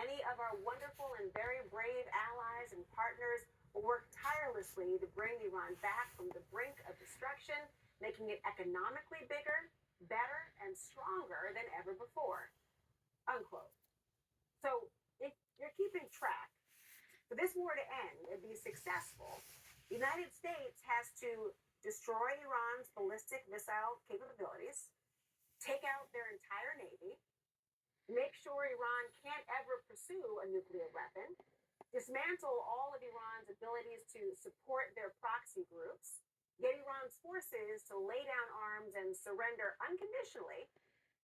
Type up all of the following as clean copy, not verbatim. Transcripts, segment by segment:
Many of our wonderful and very brave allies and partners will work tirelessly to bring Iran back from the brink of destruction, making it economically bigger, better, and stronger than ever before. Unquote. So, if you're keeping track, for this war to end and be successful, the United States has to destroy Iran's ballistic missile capabilities, take out their entire navy, make sure Iran can't ever pursue a nuclear weapon, dismantle all of Iran's abilities to support their proxy groups, get Iran's forces to lay down arms and surrender unconditionally,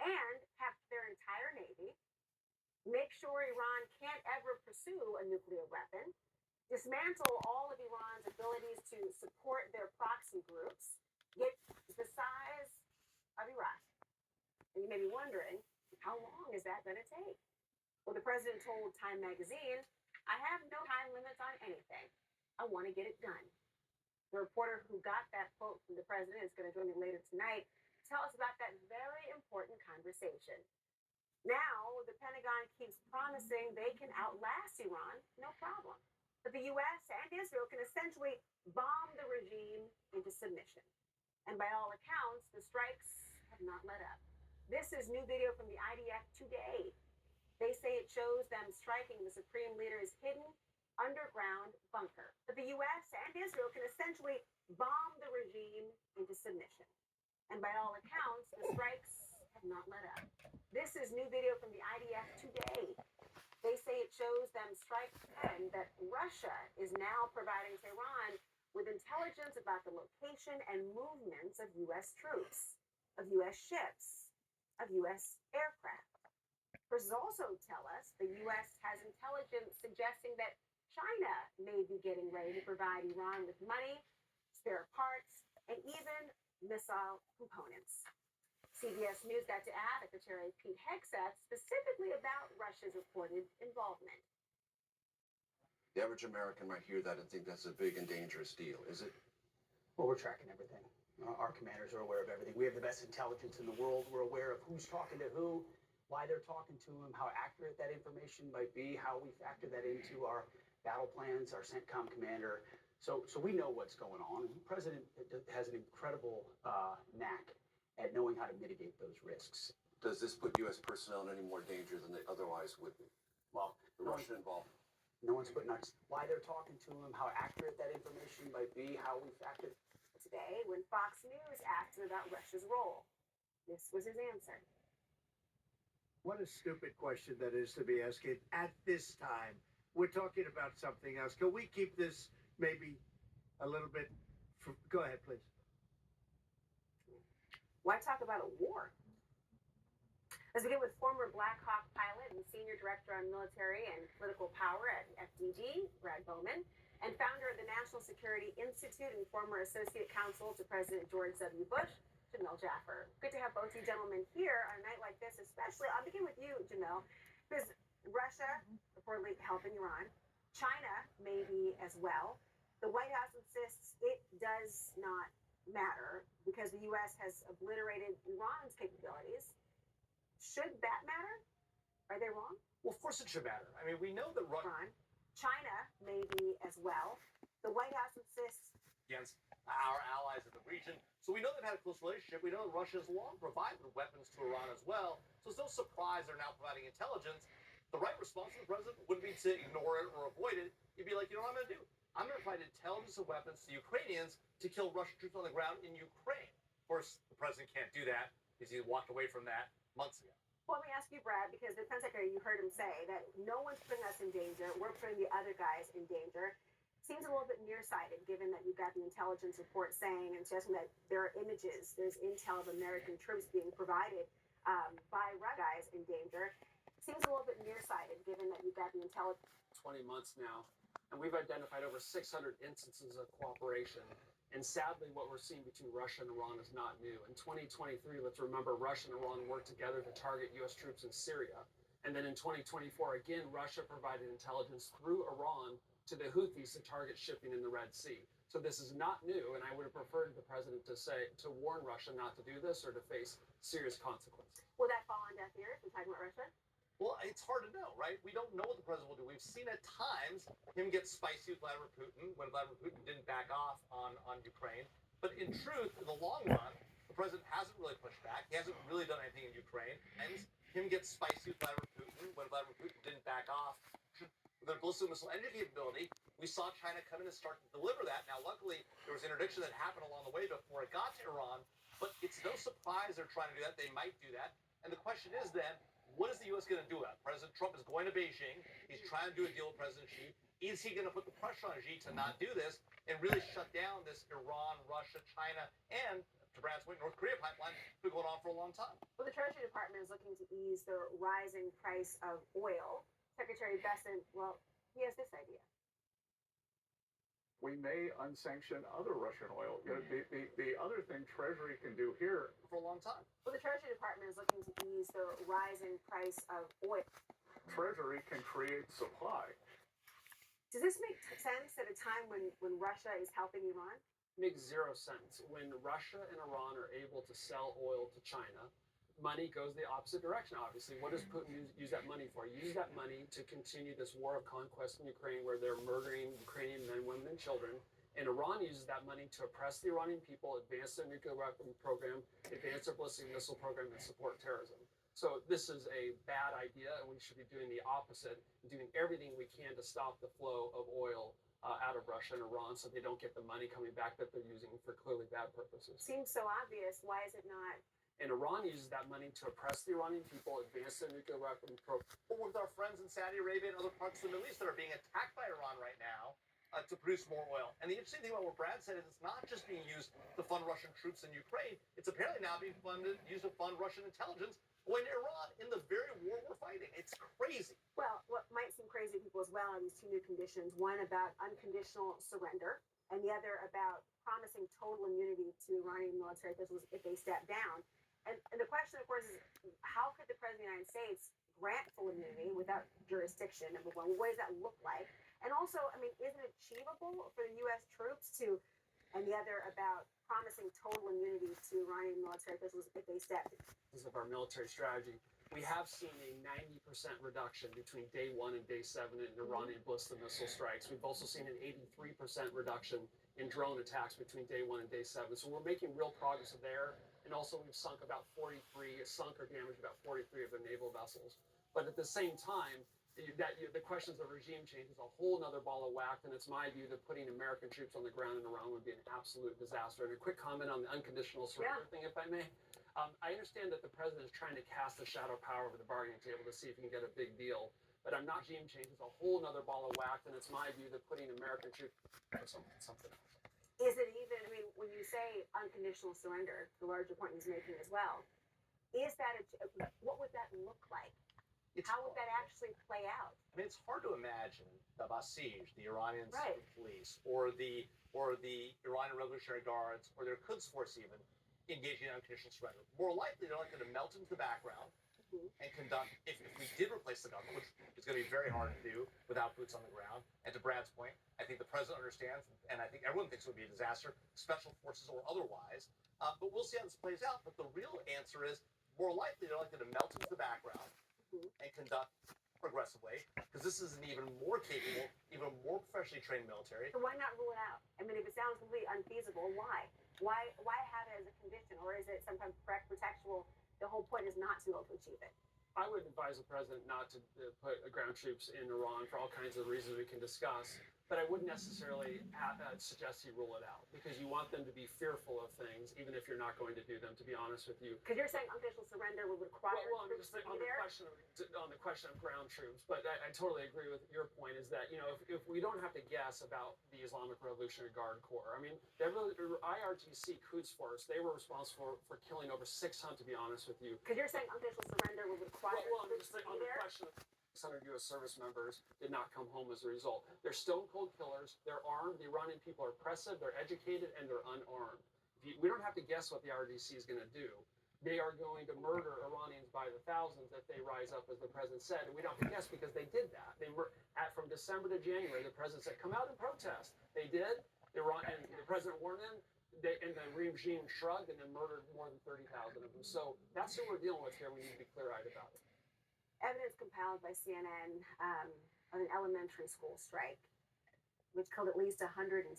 and have their entire navy, make sure Iran can't ever pursue a nuclear weapon, dismantle all of Iran's abilities to support their proxy groups, get the size of Iraq. And you may be wondering, how long is that going to take? Well, the president told Time magazine, I have no time limits on anything. I want to get it done. The reporter who got that quote from the president is going to join me later tonight to tell us about that very important conversation. Now, the Pentagon keeps promising they can outlast Iran, no problem. But the U.S. and Israel can essentially bomb the regime into submission. And by all accounts, the strikes have not let up. This is new video from the IDF today. They say it shows them striking the supreme leader's hidden underground bunker. But the U.S. and Israel can essentially bomb the regime into submission. And by all accounts, the strikes have not let up. This is new video from the IDF today. They say it shows them strike and that Russia is now providing Tehran with intelligence about the location and movements of U.S. troops, of U.S. ships, of U.S. aircraft. Sources also tell us the U.S. has intelligence suggesting that China may be getting ready to provide Iran with money, spare parts, and even missile components. CBS News got to ask Secretary Pete Hegseth specifically about Russia's reported involvement. The average American might hear that and think that's a big and dangerous deal, is it? Well, we're tracking everything. Our commanders are aware of everything. We have the best intelligence in the world. We're aware of who's talking to who, why they're talking to them, how accurate that information might be, how we factor that into our battle plans, our CENTCOM commander. So we know what's going on. And the president has an incredible knack at knowing how to mitigate those risks. Does this put U.S. personnel in any more danger than they otherwise would be? Well, the Russian involvement. No one's putting us. Why they're talking to him, how accurate that information might be, how we factor. Today, when Fox News asked him about Russia's role, this was his answer. What a stupid question that is to be asking at this time. We're talking about something else. Can we keep this maybe a little bit? Go ahead, please. Why talk about a war? Let's begin with former Black Hawk pilot and senior director on military and political power at FDG, Brad Bowman, and founder of the National Security Institute and former associate counsel to President George W. Bush, Jamil Jaffer. Good to have both you gentlemen here on a night like this, especially. I'll begin with you, Jamil, because Russia reportedly helping Iran, China maybe as well. The White House insists it does not matter because the U.S. has obliterated Iran's capabilities. Should that matter? Are they wrong? Well, of course it should matter. I mean, we know that China maybe as well. The White House insists against our allies in the region. So we know they've had a close relationship. We know that Russia has long provided weapons to Iran as well. So it's no surprise they're now providing intelligence. The right response from the president wouldn't be to ignore it or avoid it. You'd be like, you know what I'm going to do? I'm going to provide intelligence and weapons to Ukrainians to kill Russian troops on the ground in Ukraine. Of course, the president can't do that because he walked away from that months ago. Well, let me ask you, Brad, because the defense secretary, you heard him say that no one's putting us in danger. We're putting the other guys in danger. Seems a little bit nearsighted, given that you've got the intelligence report saying and suggesting that there are images, there's intel of American troops being provided by Russian guys in danger. Seems a little bit nearsighted, given that you've got the intelligence. 20 months now, and we've identified over 600 instances of cooperation. And sadly, what we're seeing between Russia and Iran is not new. In 2023, let's remember, Russia and Iran worked together to target U.S. troops in Syria. And then in 2024, again, Russia provided intelligence through Iran to the Houthis to target shipping in the Red Sea. So this is not new, and I would have preferred the president to warn Russia not to do this or to face serious consequences. Will that fall on deaf ears when talking about Russia? Well, it's hard to know, right? We don't know what the president will do. We've seen at times him get spicy with Vladimir Putin when Vladimir Putin didn't back off on Ukraine. But in truth, in the long run, the president hasn't really pushed back. He hasn't really done anything in Ukraine. And him get spicy with Vladimir Putin when Vladimir Putin didn't back off with their ballistic missile engine capability. We saw China come in and start to deliver that. Now, luckily, there was interdiction that happened along the way before it got to Iran. But it's no surprise they're trying to do that. They might do that. And the question is then, what is the U.S. going to do about it? President Trump is going to Beijing. He's trying to do a deal with President Xi. Is he going to put the pressure on Xi to not do this and really shut down this Iran, Russia, China, and, to Brad's point, North Korea pipeline that's been going on for a long time? Well, the Treasury Department is looking to ease the rising price of oil. Secretary Bessent, well, he has this idea. We may unsanction other Russian oil. You know, the other thing Treasury can do here For a long time. Well, the Treasury Department is looking to ease the rising price of oil. Treasury can create supply. Does this make sense at a time when Russia is helping Iran? Makes zero sense. When Russia and Iran are able to sell oil to China, money goes the opposite direction, obviously. What does Putin use that money for? Use that money to continue this war of conquest in Ukraine where they're murdering Ukrainian men, women, and children. And Iran uses that money to oppress the Iranian people, advance their nuclear weapon program, advance their ballistic missile program, and support terrorism. So this is a bad idea, and we should be doing the opposite, doing everything we can to stop the flow of oil out of Russia and Iran so they don't get the money coming back that they're using for clearly bad purposes. Seems so obvious. Why is it not? And Iran uses that money to oppress the Iranian people, advance their nuclear weapon program. Or with our friends in Saudi Arabia and other parts of the Middle East that are being attacked by Iran right now to produce more oil. And the interesting thing about what Brad said is it's not just being used to fund Russian troops in Ukraine. It's apparently now being used to fund Russian intelligence in Iran in the very war we're fighting. It's crazy. Well, what might seem crazy to people as well are these two new conditions. One about unconditional surrender, and the other about promising total immunity to Iranian military officials if they step down. And the question, of course, is how could the President of the United States grant full immunity without jurisdiction, number one? What does that look like? And also, I mean, is it achievable for the U.S. troops to, and the other about promising total immunity to Iranian military officials if they step down? Of our military strategy, we have seen a 90% reduction between day 1 and day 7 in Iranian ballistic missile strikes. We've also seen an 83% reduction in drone attacks between day 1 and day 7. So we're making real progress there. And also we've sunk or damaged about 43 of their naval vessels. But at the same time, the questions of regime change is a whole nother ball of wax. And it's my view that putting American troops on the ground in Iran would be an absolute disaster. And a quick comment on the unconditional surrender thing, if I may. I understand that the president is trying to cast a shadow power over the bargaining table to see if he can get a big deal. But I'm not regime change. It's a whole nother ball of wax. And it's my view that putting American troops on something else. Is it even, I mean, when you say unconditional surrender, the larger point he's making as well, is that, what would that look like? How would that actually play out? I mean, it's hard to imagine the Basij, the Iranian Right. secret police, or the Iranian Revolutionary Guards, or their Quds Force even, engaging in unconditional surrender. More likely, they're likely to melt into the background and conduct, if we did replace the government, which is going to be very hard to do without boots on the ground. And to Brad's point, I think the president understands, and I think everyone thinks it would be a disaster, special forces or otherwise. But we'll see how this plays out. But the real answer is, more likely, they're likely to melt into the background and conduct progressively, because this is an even more capable, even more professionally trained military. So why not rule it out? I mean, if it sounds completely unfeasible, why? Why have it as a condition? Or is it sometimes pretextual? The whole point is not to be able to achieve it. I would advise the president not to put ground troops in Iran for all kinds of reasons we can discuss. But I wouldn't necessarily suggest he rule it out, because you want them to be fearful of things, even if you're not going to do them, to be honest with you. Because you're saying unconditional surrender would require Well, I'm troops just to on be the there? question of ground troops, but I totally agree with your point. Is that if we don't have to guess about the Islamic Revolutionary Guard Corps, I mean, the IRGC Quds Force, they were responsible for killing over 600, to be honest with you. Because you're saying unconditional surrender would require Well, I'm troops just to on be the there? question of 600 U.S. service members did not come home as a result. They're stone cold killers. They're armed. The Iranian people are oppressive. They're educated, and they're unarmed. We don't have to guess what the IRGC is going to do. They are going to murder Iranians by the thousands if they rise up, as the president said. And we don't have to guess, because they did that. From December to January, the president said, come out and protest. They did. And the president warned them. And the regime shrugged and then murdered more than 30,000 of them. So that's who we're dealing with here. We need to be clear-eyed about it. evidence compiled by CNN of an elementary school strike, which killed at least 168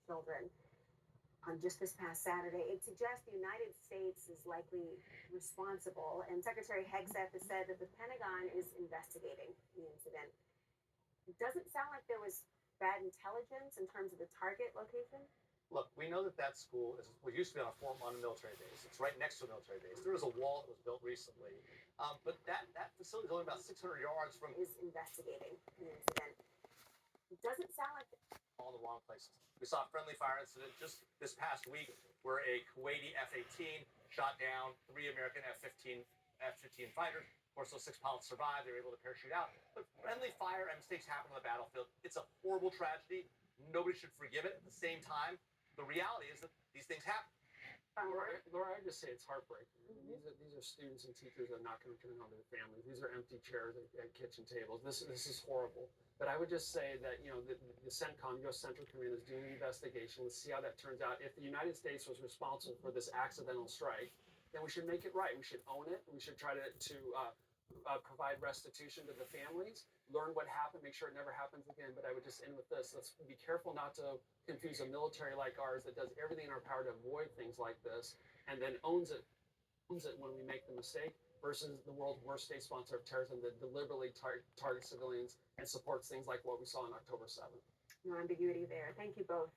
children on just this past Saturday. It suggests the United States is likely responsible, and Secretary Hegseth has said that the Pentagon is investigating the incident. It doesn't sound like there was bad intelligence in terms of the target location. Look, we know that that school is what used to be on a military base. It's right next to a military base. There was a wall that was built recently, but that facility is only about 600 yards from. Is investigating the incident. It doesn't sound like All in the wrong places. We saw a friendly fire incident just this past week where a Kuwaiti F-18 shot down 3 American F-15 fighters. Of course, those 6 pilots survived. They were able to parachute out. But friendly fire and mistakes happen on the battlefield. It's a horrible tragedy. Nobody should forgive it. At the same time, the reality is that these things happen. Laura, I just say it's heartbreaking. These are students and teachers that are not going to return home to their families. These are empty chairs at kitchen tables. This is horrible. But I would just say that, you know, the CENTCOM, U.S. Central Command, is doing an investigation. Let's see how that turns out. If the United States was responsible for this accidental strike, then we should make it right. We should own it. We should try to provide restitution to the families, learn what happened, make sure it never happens again. But I would just end with this. Let's be careful not to confuse a military like ours that does everything in our power to avoid things like this and then owns it when we make the mistake, versus the world's worst state sponsor of terrorism that deliberately targets civilians and supports things like what we saw on October 7th. no ambiguity there. Thank you both.